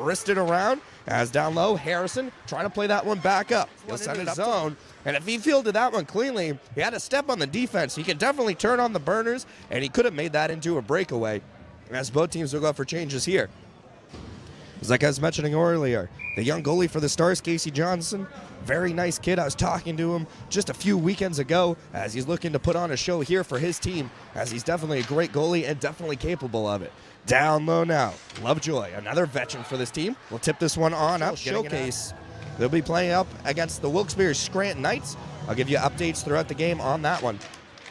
wristed around. As down low, Harrison trying to play that one back up. He'll send it zone. And if he fielded that one cleanly, he had to step on the defense. He can definitely turn on the burners, and he could have made that into a breakaway. As both teams will go for changes here. Like I was mentioning earlier, the young goalie for the Stars, Casey Johnson, very nice kid. I was talking to him just a few weekends ago as he's looking to put on a show here for his team, as he's definitely a great goalie and definitely capable of it. Down low now, Lovejoy, another veteran for this team. We'll tip this one on up. Showcase. They'll be playing up against the Wilkes-Barre Scranton Knights. I'll give you updates throughout the game on that one.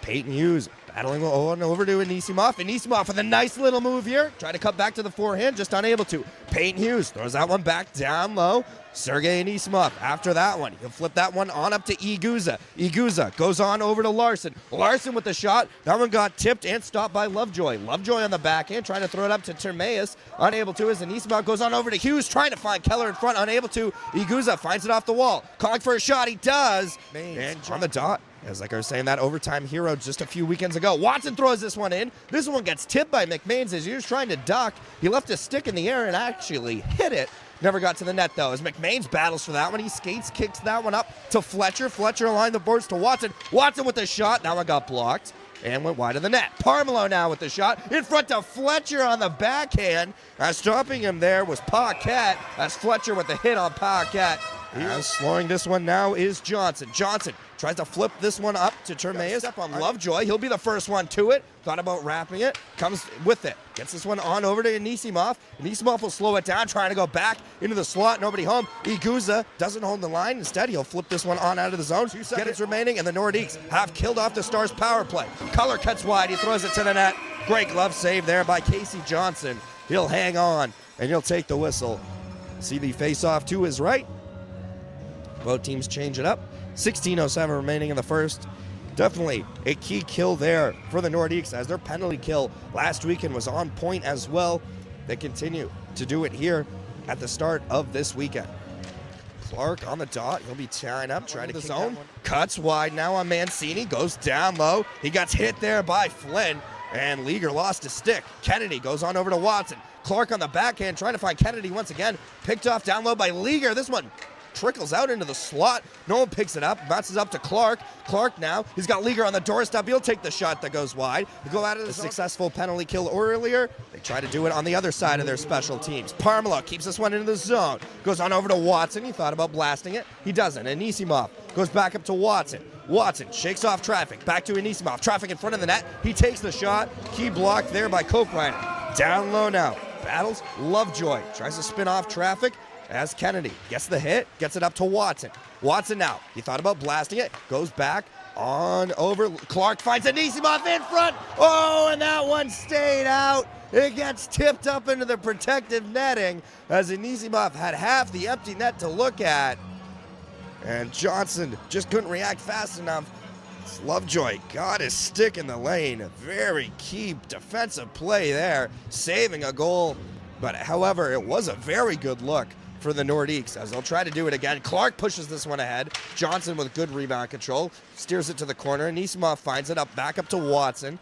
Peyton Hughes battling on over to Anisimov. Anisimov with a nice little move here. Try to cut back to the forehand, just unable to. Peyton Hughes throws that one back down low. Sergei Anisimov after that one. He'll flip that one on up to Iguza. Iguza goes on over to Larson. Larson with the shot. That one got tipped and stopped by Lovejoy. Lovejoy on the backhand trying to throw it up to Termeus. Unable to as Anisimov goes on over to Hughes trying to find Keller in front. Unable to. Iguza finds it off the wall. Calling for a shot. He does. And on the dot. As like I was saying, that overtime hero just a few weekends ago. Watson throws this one in. This one gets tipped by McMains as he was trying to duck. He left his stick in the air and actually hit it. Never got to the net, though, as McMains battles for that one. He skates, kicks that one up to Fletcher. Fletcher aligned the boards to Watson. Watson with the shot. That one got blocked and went wide of the net. Parmelo now with the shot in front of Fletcher on the backhand. Stopping him there was Paquette, as Fletcher with the hit on Paquette. Slowing this one now is Johnson. Johnson tries to flip this one up to Termeus. Step on Lovejoy. He'll be the first one to it. Thought about wrapping it. Comes with it. Gets this one on over to Anisimov. Anisimov will slow it down, trying to go back into the slot. Nobody home. Iguza doesn't hold the line. Instead, he'll flip this one on out of the zone. 2 seconds remaining, and the Nordiques have killed off the Stars' power play. Color cuts wide. He throws it to the net. Great glove save there by Casey Johnson. He'll hang on, and he'll take the whistle. See the face-off to his right. Both teams change it up. 16:07 remaining in the first. Definitely a key kill there for the Nordiques, as their penalty kill last weekend was on point as well. They continue to do it here at the start of this weekend. Clark on the dot. He'll be tying up, trying to the zone. Cuts wide now on Mancini. Goes down low. He got hit there by Flynn, and Leaguer lost his stick. Kennedy goes on over to Watson. Clark on the backhand, trying to find Kennedy once again. Picked off down low by Leaguer. This one trickles out into the slot. No one picks it up. Bounces up to Clark. Clark now. He's got Leaguer on the doorstep. He'll take the shot that goes wide. They go out of the successful penalty kill earlier. They try to do it on the other side of their special teams. Parmelo keeps this one into the zone. Goes on over to Watson. He thought about blasting it. He doesn't. Anisimov goes back up to Watson. Watson shakes off traffic. Back to Anisimov. Traffic in front of the net. He takes the shot. Key blocked there by Koprine. Down low now. Battles Lovejoy. Tries to spin off traffic. As Kennedy gets the hit, gets it up to Watson. Watson now, he thought about blasting it, goes back on over. Clark finds Anisimov in front. Oh, and that one stayed out. It gets tipped up into the protective netting as Anisimov had half the empty net to look at. And Johnson just couldn't react fast enough. Lovejoy got his stick in the lane. A very key defensive play there, saving a goal. But however, it was a very good look for the Nordiques as they'll try to do it again. Clark pushes this one ahead. Johnson with good rebound control, steers it to the corner. Anisimov finds it up, back up to Watson.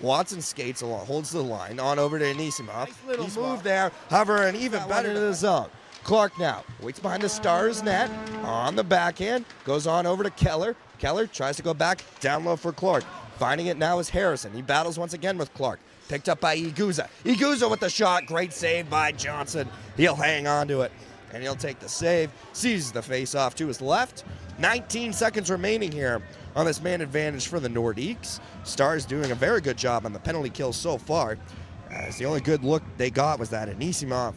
Watson skates along, holds the line, on over to Anisimov. Nice little move there, however, and even better to the zone. Clark now waits behind the Stars net on the backhand, goes on over to Keller. Keller tries to go back down low for Clark. Finding it now is Harrison. He battles once again with Clark. Picked up by Iguza. Iguza with the shot. Great save by Johnson. He'll hang on to it, and he'll take the save. Sees the face-off to his left. 19 seconds remaining here on this man advantage for the Nordiques. Stars doing a very good job on the penalty kills so far, as the only good look they got was that Anisimov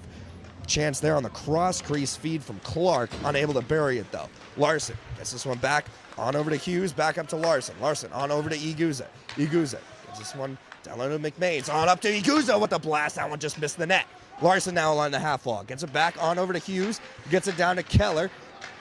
chance there on the cross-crease feed from Clark. Unable to bury it, though. Larson gets this one back on over to Hughes, back up to Larson. Larson on over to Iguza. Iguza gets this one down low to McMains, on up to Iguza with the blast. That one just missed the net. Larson now along the half wall. Gets it back on over to Hughes. Gets it down to Keller.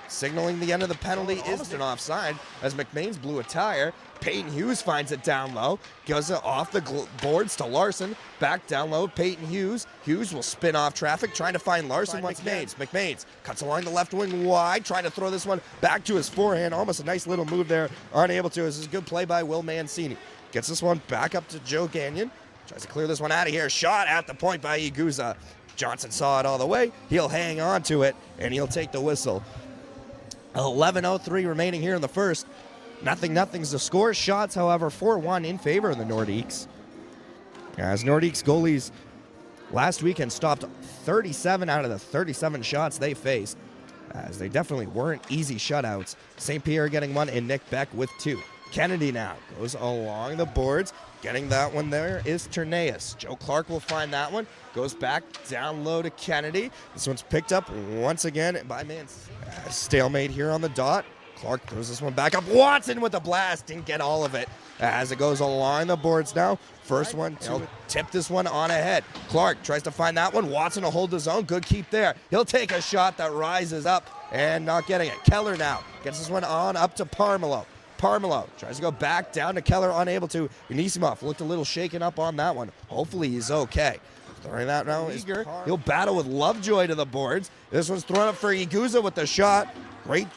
Signaling the end of the penalty is an offside as McMains blew a tire. Peyton Hughes finds it down low. Goes off the boards to Larson. Back down low, Peyton Hughes. Hughes will spin off traffic, trying to find Larson once McMains. McMains cuts along the left wing wide, trying to throw this one back to his forehand. Almost a nice little move there. Unable to. This is a good play by Will Mancini. Gets this one back up to Joe Gagnon. Tries to clear this one out of here. Shot at the point by Iguza. Johnson saw it all the way. He'll hang on to it, and he'll take the whistle. 11:03 remaining here in the first. Nothing's the score. Shots, however, 4-1 in favor of the Nordiques. As Nordiques goalies last weekend stopped 37 out of the 37 shots they faced, as they definitely weren't easy shutouts. St. Pierre getting one, and Nick Beck with two. Kennedy now goes along the boards. Getting that one there is Terneus. Joe Clark will find that one. Goes back down low to Kennedy. This one's picked up once again by Mancini. Stalemate here on the dot. Clark throws this one back up. Watson with a blast. Didn't get all of it as it goes along the boards now. First one, he'll tip this one on ahead. Clark tries to find that one. Watson will hold his own. Good keep there. He'll take a shot that rises up and not getting it. Keller now gets this one on up to Parmelo. Parmelo tries to go back down to Keller, unable to. Anisimov looked a little shaken up on that one. Hopefully he's okay. Throwing that now is he'll battle with Lovejoy to the boards. This one's thrown up for Iguza with the shot. Great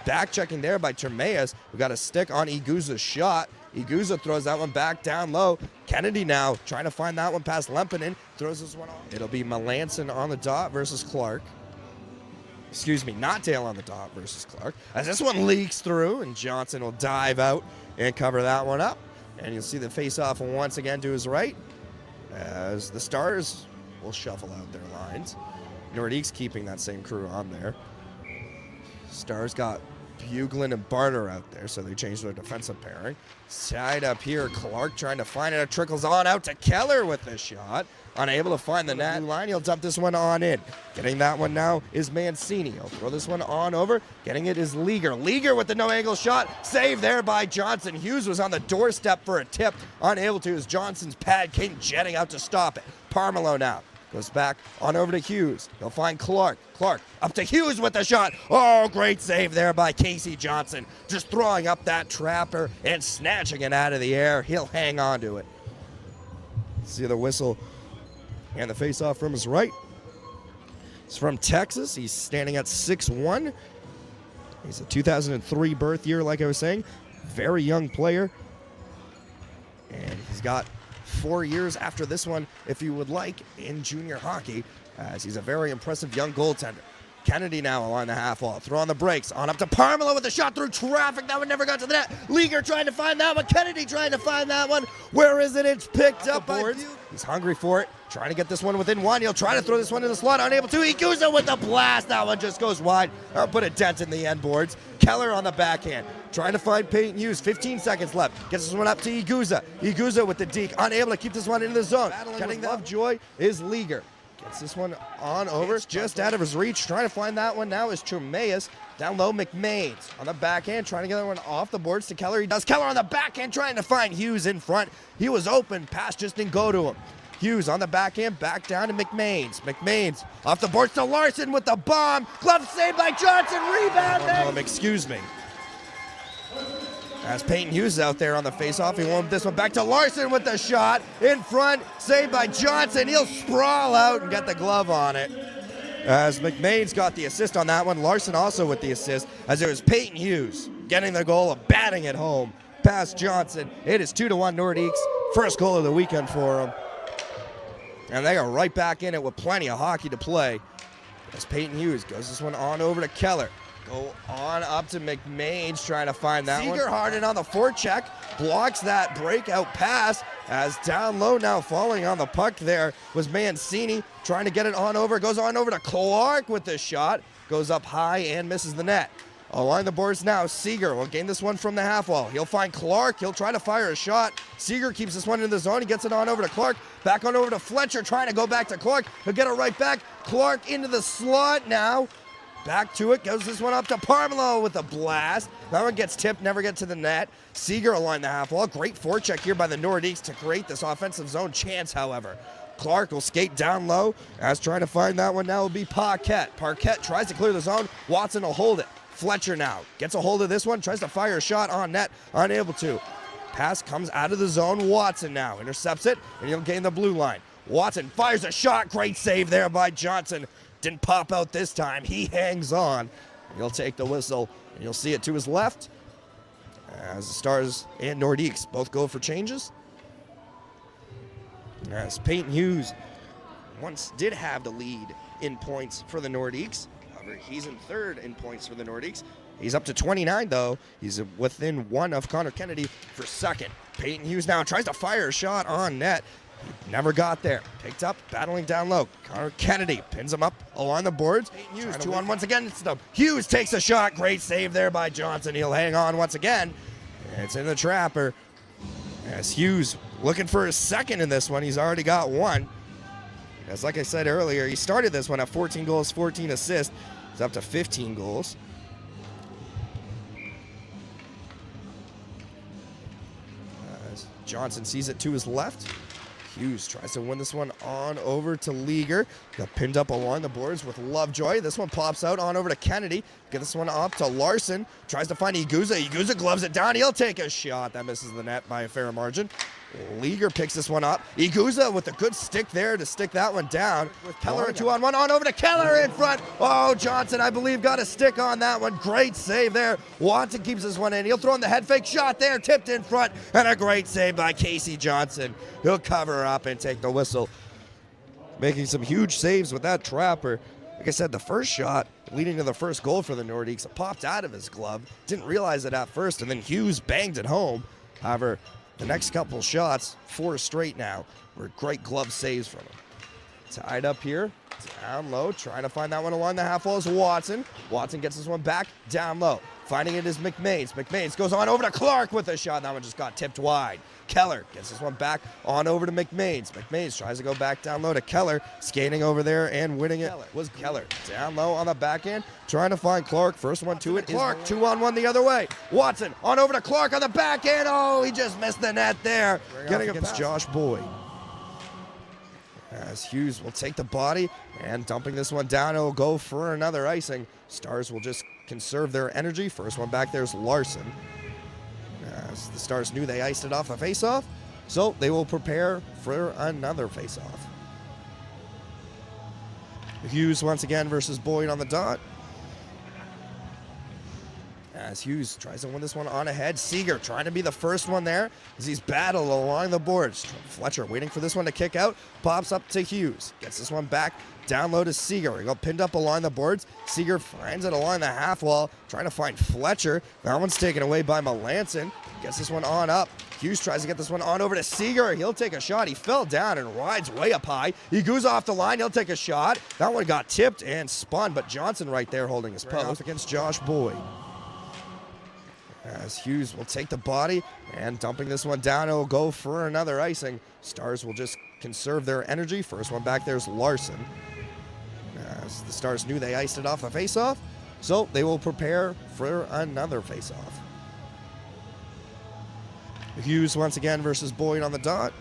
back checking there by Termeas. We got a stick on Iguza's shot. Iguza throws that one back down low. Kennedy now trying to find that one past Lempinen. Throws this one off. It'll be Melanson on the dot versus Clark. Excuse me, Notdale on the dot versus Clark. As this one leaks through, and Johnson will dive out and cover that one up. And you'll see the face-off once again to his right, as the Stars will shuffle out their lines. Nordiques keeping that same crew on there. Stars got Buglen and Barter out there, so they changed their defensive pairing. Side up here, Clark trying to find it. It trickles on out to Keller with the shot. Unable to find the net line, he'll dump this one on in. Getting that one now is Mancini. He'll throw this one on over. Getting it is Leaguer. Leaguer with the no-angle shot. Save there by Johnson. Hughes was on the doorstep for a tip. Unable to as Johnson's pad came jetting out to stop it. Parmelo now goes back on over to Hughes. He'll find Clark. Clark up to Hughes with the shot. Oh, great save there by Casey Johnson. Just throwing up that trapper and snatching it out of the air. He'll hang on to it. See the whistle and the face-off from his right. He's from Texas. He's standing at 6'1". He's a 2003 birth year, like I was saying. Very young player. And he's got 4 years after this one, if you would like, in junior hockey, as he's a very impressive young goaltender. Kennedy now along the half wall. Throw on the brakes. On up to Parmelo with a shot through traffic. That one never got to the net. Leaguer trying to find that one. Kennedy trying to find that one. Where is it? It's picked up by Buglen. He's hungry for it. Trying to get this one within one. He'll try to throw this one in the slot. Unable to. Iguza with the blast. That one just goes wide. I'll put a dent in the end boards. Keller on the backhand. Trying to find Peyton Hughes. 15 seconds left. Gets this one up to Iguza. Iguza with the deke. Unable to keep this one in the zone. Cutting Lovejoy is Leaguer. Gets this one on over. It's just out of his reach. Trying to find that one now is Termeas. Down low, McMains on the backhand. Trying to get that one off the boards to Keller. He does. Keller on the backhand trying to find Hughes in front. He was open. Pass just didn't go to him. Hughes on the backhand. Back down to McMains. McMains off the boards to Larson with the bomb. Glove saved by Johnson. Rebound. Excuse me. As Peyton Hughes is out there on the faceoff, he won this one back to Larson with the shot in front, saved by Johnson. He'll sprawl out and get the glove on it. As McMain's got the assist on that one, Larson also with the assist, as it was Peyton Hughes getting the goal of batting it home past Johnson. It is 2-1 Nordiques, first goal of the weekend for them. And they are right back in it with plenty of hockey to play. As Peyton Hughes goes this one on over to Keller. Go on up to McMains trying to find that one. Seeger on the forecheck, blocks that breakout pass as down low now falling on the puck there was Mancini trying to get it on over. Goes on over to Clark with the shot. Goes up high and misses the net. Along the boards now, Seeger will gain this one from the half wall. He'll find Clark. He'll try to fire a shot. Seeger keeps this one in the zone. He gets it on over to Clark. Back on over to Fletcher trying to go back to Clark. He'll get it right back. Clark into the slot now. Back to it, goes this one up to Parmelo with a blast. That one gets tipped, never get to the net. Seeger along the half wall. Great forecheck here by the Nordiques to create this offensive zone chance, however. Clark will skate down low. As trying to find that one now will be Paquette. Paquette tries to clear the zone. Watson will hold it. Fletcher now gets a hold of this one, tries to fire a shot on net, unable to. Pass comes out of the zone. Watson now intercepts it, and he'll gain the blue line. Watson fires a shot. Great save there by Johnson. Didn't pop out this time. He hangs on. He'll take the whistle, and you'll see it to his left as the Stars and Nordiques both go for changes. As Peyton Hughes once did have the lead in points for the Nordiques. However, he's in third in points for the Nordiques. He's up to 29, though. He's within one of Connor Kennedy for second. Peyton Hughes now tries to fire a shot on net. He never got there. Picked up, battling down low. Connor Kennedy pins him up along the boards. Peyton Hughes, 2-on once again. Hughes takes a shot. Great save there by Johnson. He'll hang on once again. It's in the trapper. As Hughes looking for his second in this one. He's already got one. As like I said earlier, he started this one at 14 goals, 14 assists. He's up to 15 goals. As Johnson sees it to his left. Hughes tries to win this one on over to Leaguer. Got pinned up along the boards with Lovejoy. This one pops out on over to Kennedy. Get this one up to Larson. Tries to find Iguza. Iguza gloves it down. He'll take a shot. That misses the net by a fair margin. Leaguer picks this one up. Iguza with a good stick there to stick that one down. With Keller 2-on-1 on over to Keller in front. Oh, Johnson, I believe, got a stick on that one. Great save there. Watson keeps this one in. He'll throw in the head fake shot there, tipped in front, and a great save by Casey Johnson. He'll cover up and take the whistle. Making some huge saves with that trapper. Like I said, the first shot leading to the first goal for the Nordiques popped out of his glove. Didn't realize it at first, and then Hughes banged it home. However, the next couple shots, 4 straight now, were great glove saves from him. Tied up here, down low, trying to find that one along the half wall is Watson. Watson gets this one back, down low. Finding it is McMains. McMains goes on over to Clark with a shot. That one just got tipped wide. Keller gets this one back on over to McMains. McMains tries to go back down low to Keller. Skating over there and winning it was Keller. Down low on the backhand, trying to find Clark. First one to it. Clark, 2-on-1 the other way. Watson on over to Clark on the backhand. Oh, he just missed the net there. Getting against Josh Boyd. As Hughes will take the body and dumping this one down, it'll go for another icing. Stars will just conserve their energy. First one back there's Larson. As the Stars knew they iced it off the faceoff, so they will prepare for another faceoff. Hughes once again versus Boyd on the dot. As Hughes tries to win this one on ahead. Seager trying to be the first one there as he's battled along the boards. Fletcher waiting for this one to kick out. Pops up to Hughes. Gets this one back. Down low to Seager. He got pinned up along the boards. Seager finds it along the half wall. Trying to find Fletcher. That one's taken away by Melanson. Gets this one on up. Hughes tries to get this one on over to Seager. He'll take a shot. He fell down and rides way up high. He goes off the line. He'll take a shot. That one got tipped and spun, but Johnson right there holding his post against Josh Boyd. As Hughes will take the body and dumping this one down, it'll go for another icing. Stars will just conserve their energy. First one back there's Larson. As the Stars knew they iced it off the faceoff, so they will prepare for another faceoff. Hughes once again versus Boyd on the dot.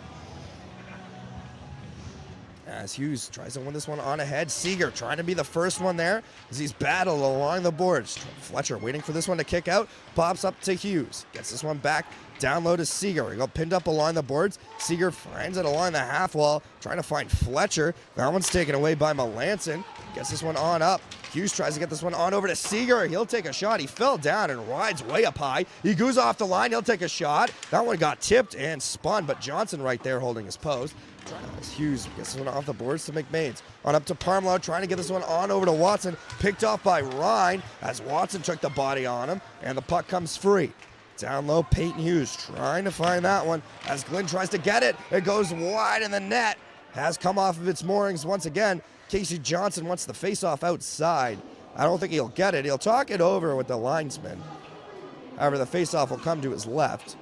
As Hughes tries to win this one on ahead. Seager trying to be the first one there as he's battled along the boards. Fletcher waiting for this one to kick out. Pops up to Hughes. Gets this one back. Down low to Seager. He got pinned up along the boards. Seager finds it along the half wall. Trying to find Fletcher. That one's taken away by Melanson. Gets this one on up. Hughes tries to get this one on over to Seager. He'll take a shot. He fell down and rides way up high. He goes off the line. He'll take a shot. That one got tipped and spun, but Johnson right there holding his post. As Hughes gets this one off the boards to McMains. On up to Parmelo, trying to get this one on over to Watson. Picked off by Ryan as Watson took the body on him, and the puck comes free. Down low, Peyton Hughes trying to find that one. As Glenn tries to get it, it goes wide in the net. Has come off of its moorings once again. Casey Johnson wants the face-off outside. I don't think he'll get it. He'll talk it over with the linesman. However, the face-off will come to his left.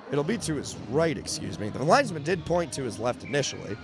It'll be to his right, excuse me. The linesman did point to his left initially.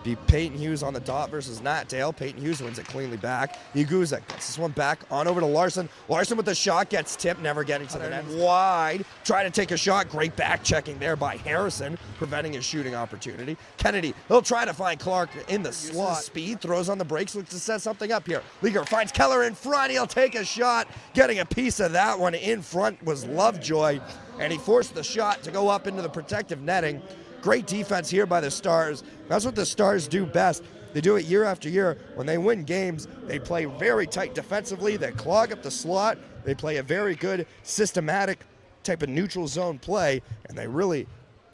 Be Peyton Hughes on the dot versus Nat Dale. Peyton Hughes wins it cleanly back. Iguza gets this one back on over to Larson. Larson with the shot gets tipped, never getting to the net. Wide. Try to take a shot. Great back checking there by Harrison, preventing his shooting opportunity. Kennedy, he'll try to find Clark in the slot. Speed, throws on the brakes, looks to set something up here. Leaguer finds Keller in front. He'll take a shot. Getting a piece of that one in front was Lovejoy, and he forced the shot to go up into the protective netting. Great defense here by the Stars. That's what the Stars do best. They do it year after year. When they win games, they play very tight defensively. They clog up the slot. They play a very good, systematic type of neutral zone play, and they really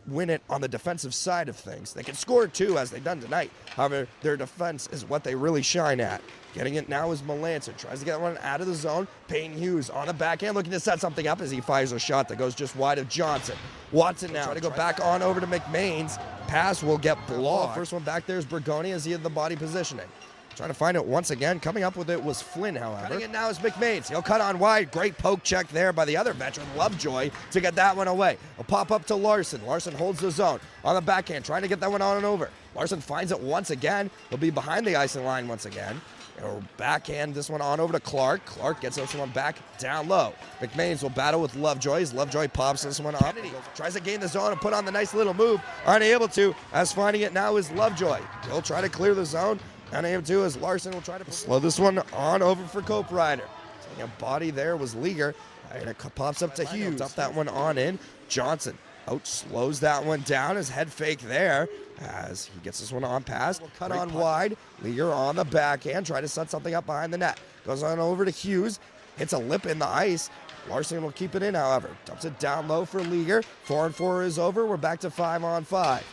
win it on the defensive side of things. They can score too, as they've done tonight. However, their defense is what they really shine at. Getting it now is Melanson. Tries to get one out of the zone. Peyton Hughes on the backhand, looking to set something up as he fires a shot that goes just wide of Johnson. Watson now trying to go back on over to McMains. Pass will get blocked. First one back there is Bergoni as he had the body positioning. Trying to find it once again. Coming up with it was Flynn, however. Cutting it now is McMains. He'll cut on wide. Great poke check there by the other veteran, Lovejoy, to get that one away. A pop up to Larson. Larson holds the zone on the backhand, trying to get that one on and over. Larson finds it once again. He'll be behind the icing line once again. He'll backhand this one on over to Clark. Clark gets this one back down low. McMains will battle with Lovejoy as Lovejoy pops this one up. Tries to gain the zone and put on the nice little move. Unable to, as finding it now is Lovejoy. He'll try to clear the zone. Unable to, as Larson will try to slow this one on over for Cope Rider. Taking a body there was Leaguer. And it pops up to Hughes. Up that one on in. Johnson out slows that one down. His head fake there as he gets this one on pass. Cut on wide. Leaguer on the backhand. Try to set something up behind the net. Goes on over to Hughes. Hits a lip in the ice. Larson will keep it in, however. Dumps it down low for Leaguer. 4-on-4 is over. We're back to 5-on-5.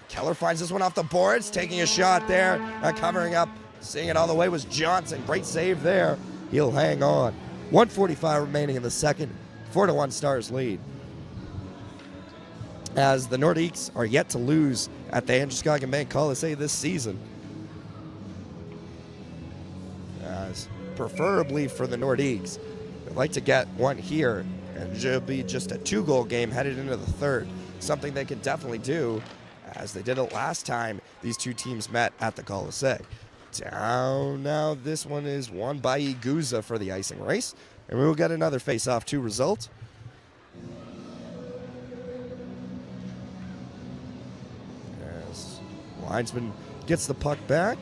Keller finds this one off the boards, taking a shot there, covering up. Seeing it all the way was Johnson. Great save there. He'll hang on. 1:45 remaining in the second. 4-1 Stars lead. As the Nordiques are yet to lose at the Androscoggin Bank Coliseum this season. As preferably for the Nordiques, they'd like to get one here, and it'll be just a 2-goal game headed into the third. Something they can definitely do, as they did it last time these two teams met at the Coliseum. Down now, this one is won by Iguza for the icing race, and we will get another face-off 2 result. As linesman gets the puck back.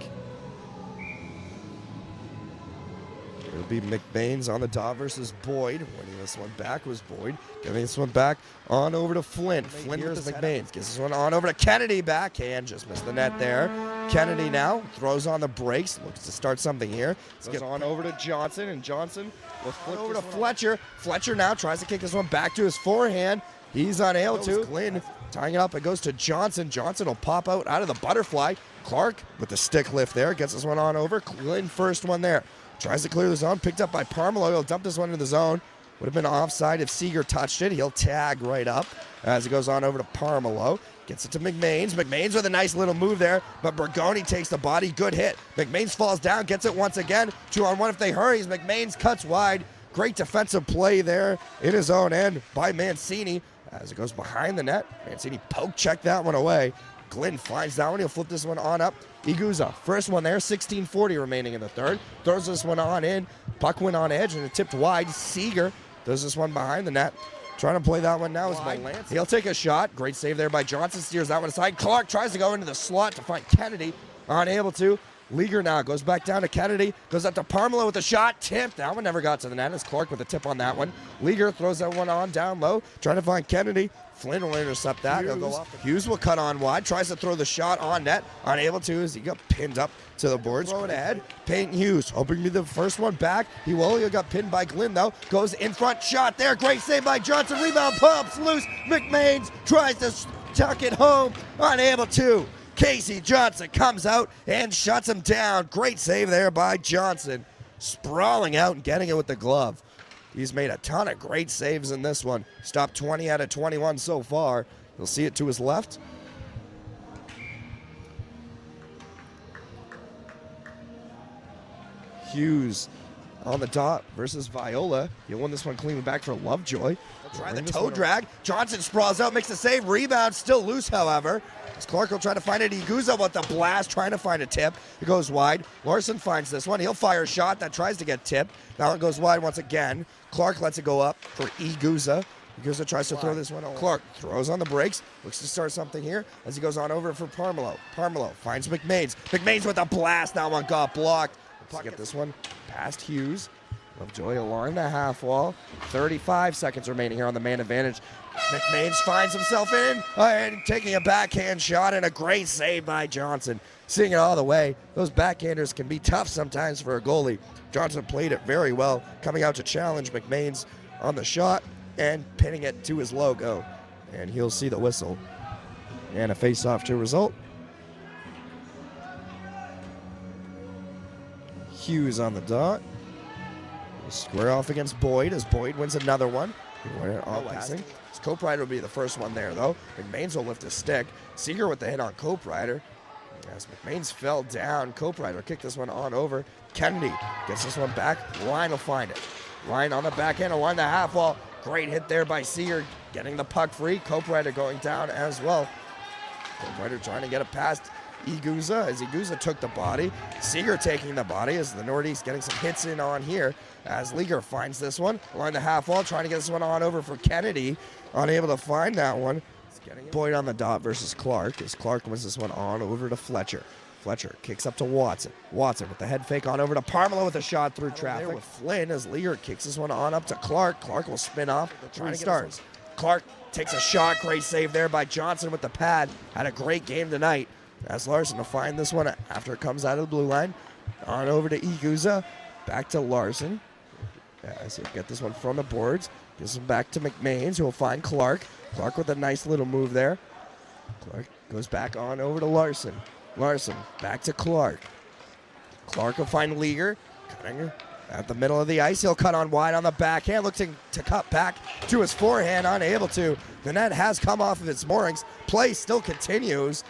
It'll be McBain's on the draw versus Boyd. Winning this one back was Boyd. Giving this one back on over to Flynn. Flynn here's McBain's. Gets this one on over to Kennedy. Backhand. Just missed the net there. Kennedy now throws on the brakes. Looks to start something here. Let's get on over to Johnson. And Johnson will flip over to Fletcher. Fletcher now tries to kick this one back to his forehand. He's unable to. Glenn tying it up. It goes to Johnson. Johnson will pop out of the butterfly. Clark with the stick lift there. Gets this one on over. Glenn first one there. Tries to clear the zone, picked up by Parmelo. He'll dump this one into the zone. Would have been offside if Seeger touched it. He'll tag right up as it goes on over to Parmelo. Gets it to McMains. McMains with a nice little move there, but Bergoni takes the body. Good hit. McMains falls down, gets it once again. 2-on-1 if they hurry. McMains cuts wide. Great defensive play there in his own end by Mancini as it goes behind the net. Mancini poke checked that one away. Glenn finds that one. He'll flip this one on up. Iguza, first one there, 16:40 remaining in the third. Throws this one on in. Puck went on edge and it tipped wide. Seeger does this one behind the net. Trying to play that one now is Melanson. He'll take a shot. Great save there by Johnson. Steers that one aside. Clark tries to go into the slot to find Kennedy. Unable to. Leaguer now goes back down to Kennedy. Goes up to Parmelo with a shot. Tipped. That one never got to the net. It's Clark with a tip on that one. Leaguer throws that one on down low. Trying to find Kennedy. Flynn will intercept that. He'll go up. Hughes will cut on wide. Tries to throw the shot on net. Unable to as he got pinned up to the boards. Throw it ahead. Peyton Hughes hoping to be the first one back. He will. He got pinned by Glenn though. Goes in front. Shot there. Great save by Johnson. Rebound pumps loose. McMains tries to tuck it home. Unable to. Casey Johnson comes out and shuts him down. Great save there by Johnson. Sprawling out and getting it with the glove. He's made a ton of great saves in this one. Stopped 20 out of 21 so far. You'll see it to his left. Hughes on the dot versus Viola. He'll win this one clean back for Lovejoy. Try the toe drag. Johnson sprawls out, makes the save. Rebound still loose, however. As Clark will try to find it. Iguza with the blast, trying to find a tip. It goes wide. Larson finds this one. He'll fire a shot that tries to get tipped. That one goes wide once again. Clark lets it go up for Iguza. Iguza tries to throw this one on. Clark throws on the brakes. Looks to start something here as he goes on over for Parmelo. Parmelo finds McMains. McMains with a blast. That one got blocked. Let's get this one past Hughes. Lovejoy along the half wall. 35 seconds remaining here on the man advantage. McMains finds himself in and taking a backhand shot and a great save by Johnson. Seeing it all the way. Those backhanders can be tough sometimes for a goalie. Johnson played it very well, coming out to challenge McMains on the shot. and pinning it to his logo. And he'll see the whistle. And a face-off to result. Hughes on the dot. Square off against Boyd as Boyd wins another one. He won it all passing. Cope Rider will be the first one there, though. McMains will lift his stick. Seeger with the hit on Cope Rider. As McMains fell down, Cope Rider kicked this one on over. Kennedy gets this one back. Line will find it. Line on the backhand along the half wall. Great hit there by Seeger, getting the puck free. Cope Rider going down as well. Cope Rider trying to get it past Iguza as Iguza took the body. Seeger taking the body as the Nordiques getting some hits in on here. As Leaguer finds this one along the half wall, trying to get this one on over for Kennedy. Unable to find that one. Boyd on the dot versus Clark as Clark wins this one on over to Fletcher. Fletcher kicks up to Watson. Watson with the head fake on over to Parmela with a shot through traffic. With Flynn as Leaguer kicks this one on up to Clark. Clark will spin off. Trying to start. Clark takes a shot. Great save there by Johnson with the pad. Had a great game tonight. As Larson to find this one after it comes out of the blue line. On over to Iguza. Back to Larson. As he'll get this one from the boards. Gives him back to McMains, who will find Clark. Clark with a nice little move there. Clark goes back on over to Larson. Larson back to Clark. Clark will find Leaguer. Cutting at the middle of the ice. He'll cut on wide on the backhand. Looking to cut back to his forehand. Unable to. The net has come off of its moorings. Play still continues.